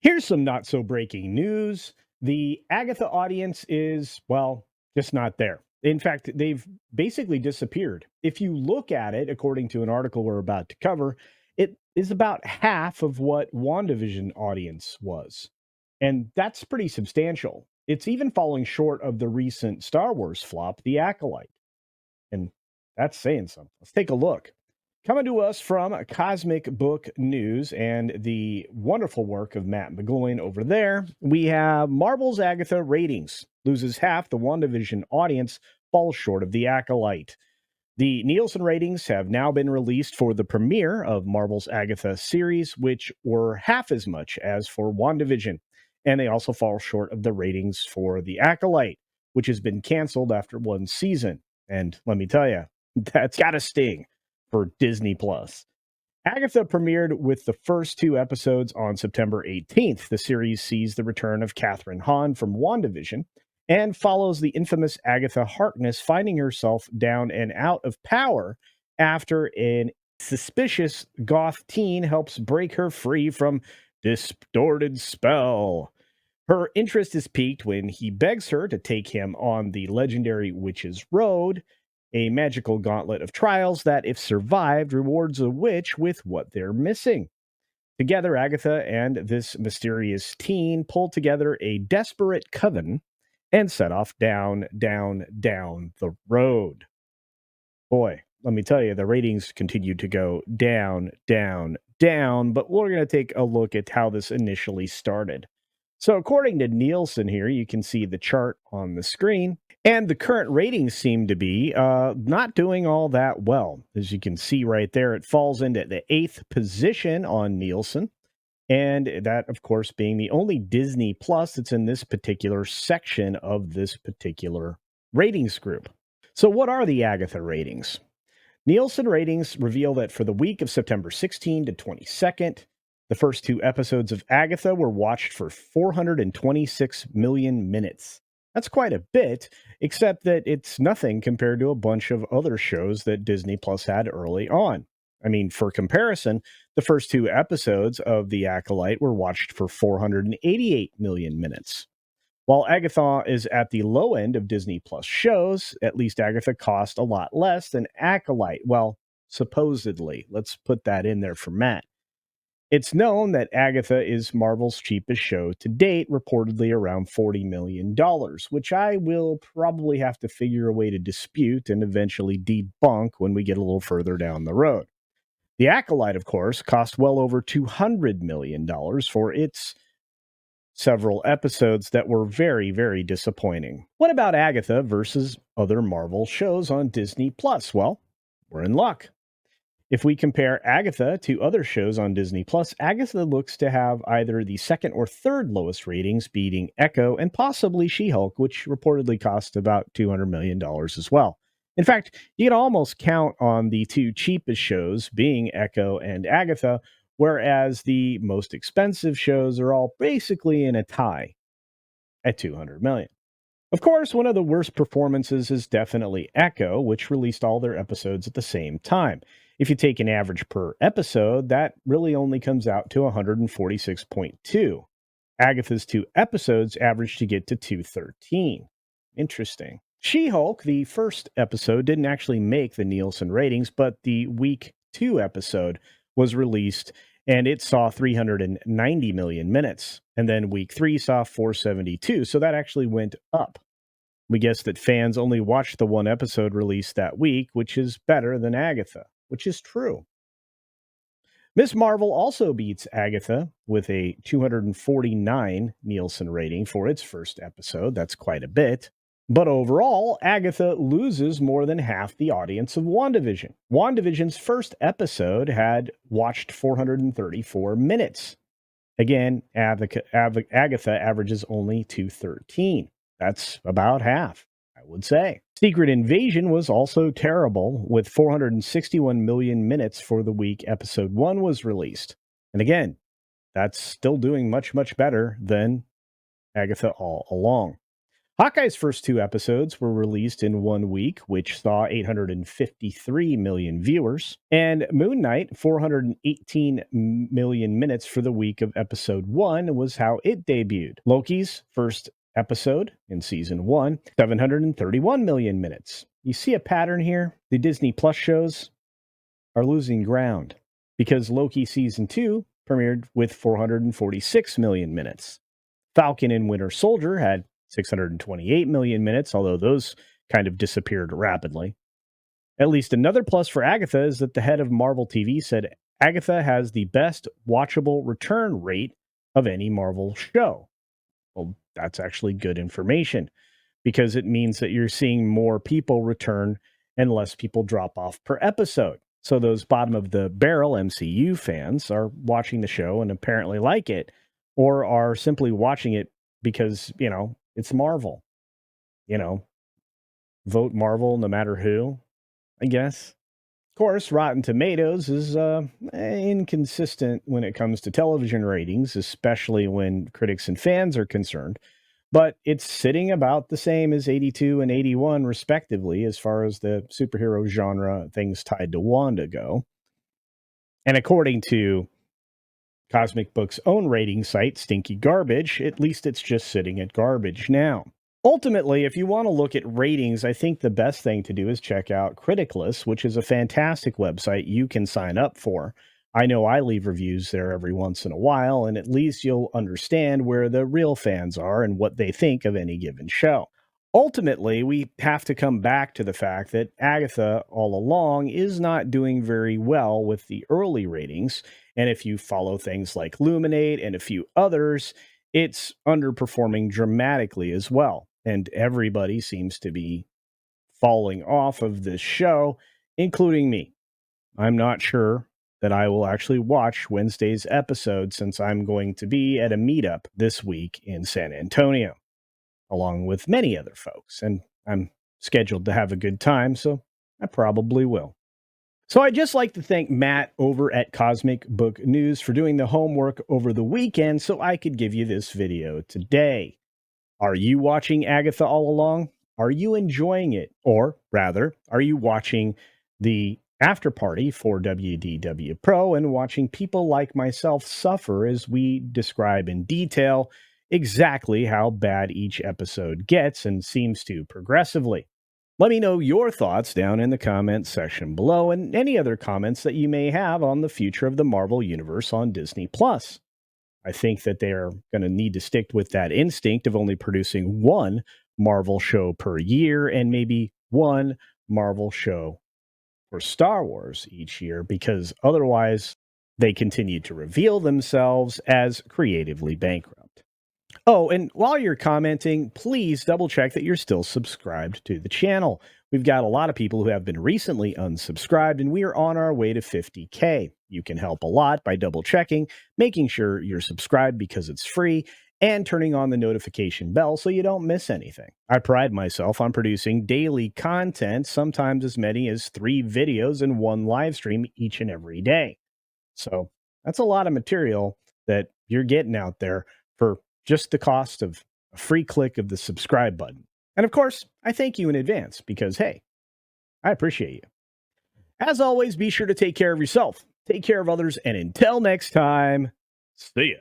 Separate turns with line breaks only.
Here's some not so breaking news. The Agatha audience is, well, just not there. In fact, they've basically disappeared. If you look at it, according to an article we're about to cover, it is about half of what WandaVision audience was. And that's pretty substantial. It's even falling short of the recent Star Wars flop, The Acolyte. And that's saying something. Let's take a look. Coming to us from Cosmic Book News and the wonderful work of Matt McGloin over there, we have Marvel's Agatha ratings. Loses half the WandaVision audience, falls short of The Acolyte. The Nielsen ratings have now been released for the premiere of Marvel's Agatha series, which were half as much as for WandaVision. And they also fall short of the ratings for The Acolyte, which has been canceled after one season. And let me tell you, that's got to sting for Disney Plus. Agatha premiered with the first two episodes on September 18th. The series sees the return of Catherine Hahn from WandaVision and follows the infamous Agatha Harkness finding herself down and out of power after an suspicious goth teen helps break her free from distorted spell. Her interest is piqued when he begs her to take him on the legendary Witch's Road, a magical gauntlet of trials that, if survived, rewards a witch with what they're missing. Together, Agatha and this mysterious teen pull together a desperate coven and set off down the road. Boy, let me tell you, the ratings continue to go down, but we're going to take a look at how this initially started. So, according to Nielsen here, you can see the chart on the screen, and the current ratings seem to be not doing all that well. As you can see right there, it falls into the 8th position on Nielsen, and that, of course, being the only Disney Plus that's in this particular section of this particular ratings group. So, what are the Agatha ratings? Nielsen ratings reveal that for the week of September 16 to 22nd, the first two episodes of Agatha were watched for 426 million minutes. That's quite a bit, except that it's nothing compared to a bunch of other shows that Disney Plus had early on. I mean, for comparison, the first two episodes of The Acolyte were watched for 488 million minutes. While Agatha is at the low end of Disney Plus shows, at least Agatha cost a lot less than Acolyte. Well, supposedly. Let's put that in there for Matt. It's known that Agatha is Marvel's cheapest show to date, reportedly around $40 million, which I will probably have to figure a way to dispute and eventually debunk when we get a little further down the road. The Acolyte, of course, cost well over $200 million for its several episodes that were very, very disappointing. What about Agatha versus other Marvel shows on Disney Plus? Well, we're in luck. If we compare Agatha to other shows on Disney Plus, Agatha looks to have either the second or third lowest ratings, beating Echo and possibly She-Hulk, which reportedly cost about $200 million as well. In fact, you can almost count on the two cheapest shows being Echo and Agatha, whereas the most expensive shows are all basically in a tie at $200 million. Of course, one of the worst performances is definitely Echo, which released all their episodes at the same time. If you take an average per episode, that really only comes out to 146.2. Agatha's two episodes averaged to get to 213. Interesting. She-Hulk, the first episode, didn't actually make the Nielsen ratings, but the week 2 episode was released and it saw 390 million minutes. And then week 3 saw 472. So that actually went up. We guess that fans only watched the one episode released that week, which is better than Agatha, which is true. Miss Marvel also beats Agatha with a 249 Nielsen rating for its first episode. That's quite a bit. But overall, Agatha loses more than half the audience of WandaVision. WandaVision's first episode had watched 434 minutes. Again, Agatha averages only 213. That's about half, I would say. Secret Invasion was also terrible, with 461 million minutes for the week episode 1 was released. And again, that's still doing much, much better than Agatha all along. Hawkeye's first two episodes were released in 1 week, which saw 853 million viewers, and Moon Knight, 418 million minutes for the week of episode 1 was how it debuted. Loki's first episode in season 1, 731 million minutes. You see a pattern here? The Disney Plus shows are losing ground because Loki season 2 premiered with 446 million minutes. Falcon and Winter Soldier had 628 million minutes, although those kind of disappeared rapidly. At least another plus for Agatha is that the head of Marvel TV said Agatha has the best watchable return rate of any Marvel show. Well, that's actually good information because it means that you're seeing more people return and less people drop off per episode. So those bottom of the barrel MCU fans are watching the show and apparently like it, or are simply watching it because, it's Marvel. You know, vote Marvel no matter who, I guess. Of course, Rotten Tomatoes is inconsistent when it comes to television ratings, especially when critics and fans are concerned. But it's sitting about the same as 82 and 81, respectively, as far as the superhero genre things tied to Wanda go. And according to Cosmic Book's own rating site, Stinky Garbage, at least it's just sitting at garbage now. Ultimately, if you want to look at ratings, I think the best thing to do is check out Criticless, which is a fantastic website you can sign up for. I know I leave reviews there every once in a while, and at least you'll understand where the real fans are and what they think of any given show. Ultimately, we have to come back to the fact that Agatha, all along, is not doing very well with the early ratings. And if you follow things like Luminate and a few others, it's underperforming dramatically as well. And everybody seems to be falling off of this show, including me. I'm not sure that I will actually watch Wednesday's episode since I'm going to be at a meetup this week in San Antonio, along with many other folks. And I'm scheduled to have a good time, so I probably will. So I'd just like to thank Matt over at Cosmic Book News for doing the homework over the weekend so I could give you this video today. Are you watching Agatha all along? Are you enjoying it? Or rather, are you watching the after party for WDW Pro and watching people like myself suffer as we describe in detail exactly how bad each episode gets and seems to progressively? Let me know your thoughts down in the comments section below and any other comments that you may have on the future of the Marvel Universe on Disney+. I think that they're going to need to stick with that instinct of only producing one Marvel show per year and maybe one Marvel show for Star Wars each year, because otherwise they continue to reveal themselves as creatively bankrupt. Oh, and while you're commenting, please double check that you're still subscribed to the channel. We've got a lot of people who have been recently unsubscribed, and we are on our way to 50K. You can help a lot by double checking, making sure you're subscribed because it's free, and turning on the notification bell so you don't miss anything. I pride myself on producing daily content, sometimes as many as 3 videos and 1 live stream each and every day. So that's a lot of material that you're getting out there for just the cost of a free click of the subscribe button. And of course, I thank you in advance because, hey, I appreciate you. As always, be sure to take care of yourself, take care of others, and until next time, see ya.